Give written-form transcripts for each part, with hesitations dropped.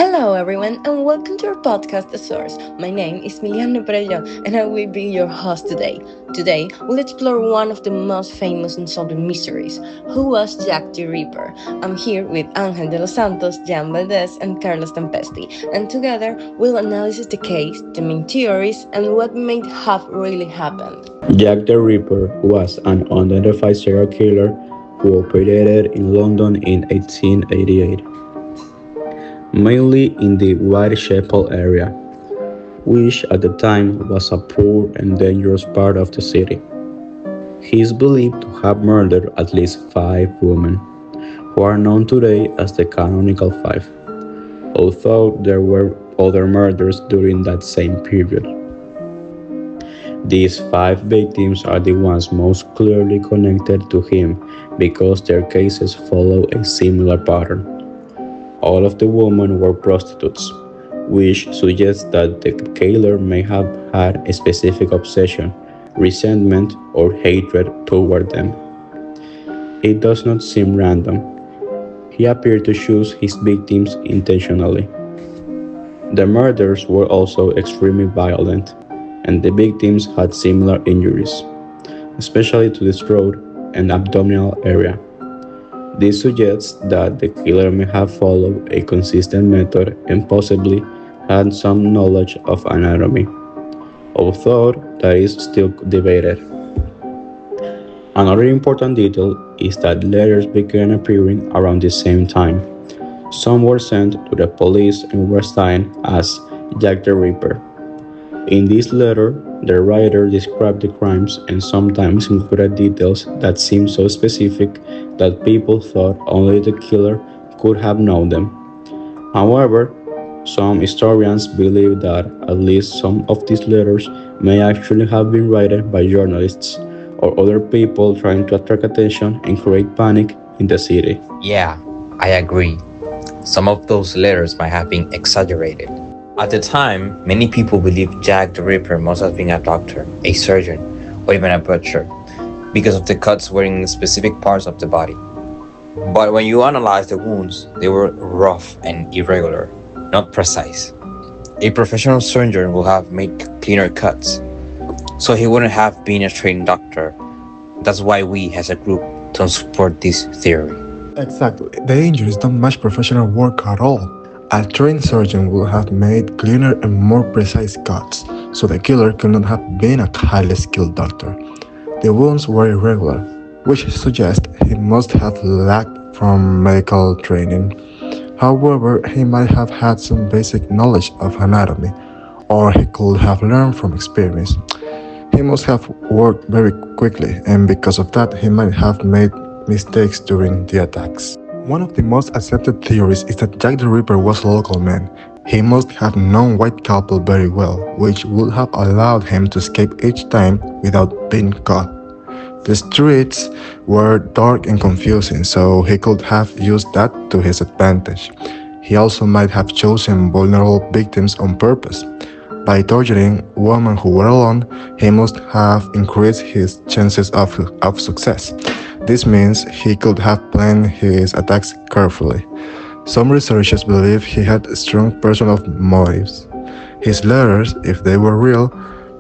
Hello, everyone, and welcome to our podcast, The Source. My name is Miliana Perello, and I will be your host today. Today, we'll explore one of the most famous unsolved mysteries. Who was Jack the Ripper? I'm here with Angel de los Santos, Jan Valdez, and Carlos Tempesti, and together we'll analyze the case, the main theories, and what may have really happened. Jack the Ripper was an unidentified serial killer who operated in London in 1888, mainly in the Whitechapel area, which at the time was a poor and dangerous part of the city. He is believed to have murdered at least 5 women, who are known today as the Canonical Five, although there were other murders during that same period. These 5 victims are the ones most clearly connected to him because their cases follow a similar pattern. All of the women were prostitutes, which suggests that the killer may have had a specific obsession, resentment, or hatred toward them. It does not seem random. He appeared to choose his victims intentionally. The murders were also extremely violent, and the victims had similar injuries, especially to the throat and abdominal area. This suggests that the killer may have followed a consistent method and possibly had some knowledge of anatomy, although that is still debated. Another important detail is that letters began appearing around the same time. Some were sent to the police and were signed as Jack the Ripper. In this letter, the writer described the crimes and sometimes included details that seemed so specific that people thought only the killer could have known them. However, some historians believe that at least some of these letters may actually have been written by journalists or other people trying to attract attention and create panic in the city. Yeah, I agree. Some of those letters might have been exaggerated. At the time, many people believed Jack the Ripper must have been a doctor, a surgeon, or even a butcher, because of the cuts were in specific parts of the body. But when you analyze the wounds, they were rough and irregular, not precise. A professional surgeon would have made cleaner cuts, so he wouldn't have been a trained doctor. That's why we, as a group, don't support this theory. Exactly. The injuries don't match professional work at all. A trained surgeon would have made cleaner and more precise cuts, so the killer could not have been a highly skilled doctor. The wounds were irregular, which suggests he must have lacked from medical training. However, he might have had some basic knowledge of anatomy, or he could have learned from experience. He must have worked very quickly, and because of that, he might have made mistakes during the attacks. One of the most accepted theories is that Jack the Ripper was a local man. He must have known Whitechapel very well, which would have allowed him to escape each time without being caught. The streets were dark and confusing, so he could have used that to his advantage. He also might have chosen vulnerable victims on purpose. By torturing women who were alone, he must have increased his chances of success. This means he could have planned his attacks carefully. Some researchers believe he had strong personal motives. His letters, if they were real,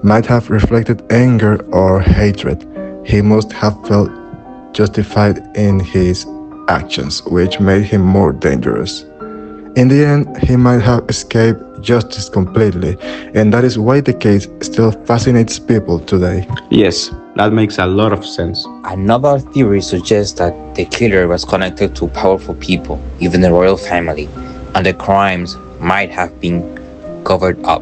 might have reflected anger or hatred. He must have felt justified in his actions, which made him more dangerous. In the end, he might have escaped justice completely, and that is why the case still fascinates people today. Yes, that makes a lot of sense. Another theory suggests that the killer was connected to powerful people, even the royal family, and the crimes might have been covered up.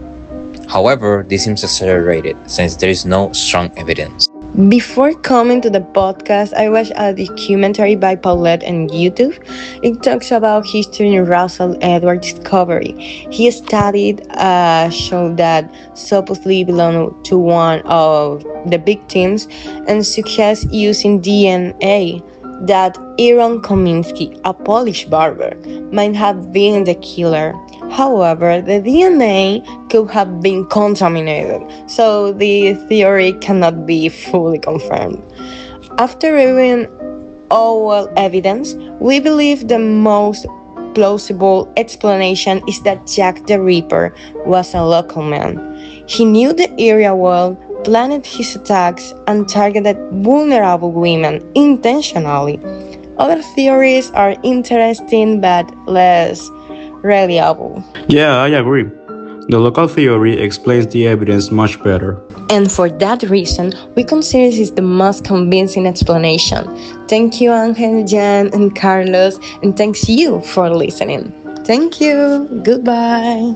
However, this seems exaggerated since there is no strong evidence. Before coming to the podcast, I watched a documentary by Paulette on YouTube. It talks about history in Russell Edwards' discovery. He studied a show that supposedly belonged to one of the victims and suggests using DNA that Aaron Kominski, a Polish barber, might have been the killer. However, the DNA could have been contaminated, so the theory cannot be fully confirmed. After reviewing all evidence, we believe the most plausible explanation is that Jack the Ripper was a local man. He knew the area well, planned his attacks, and targeted vulnerable women intentionally. Other theories are interesting but less reliable. Yeah, I agree. The local theory explains the evidence much better. And for that reason, we consider this the most convincing explanation. Thank you, Angel, Jan, and Carlos, and thanks you for listening. Thank you. Goodbye.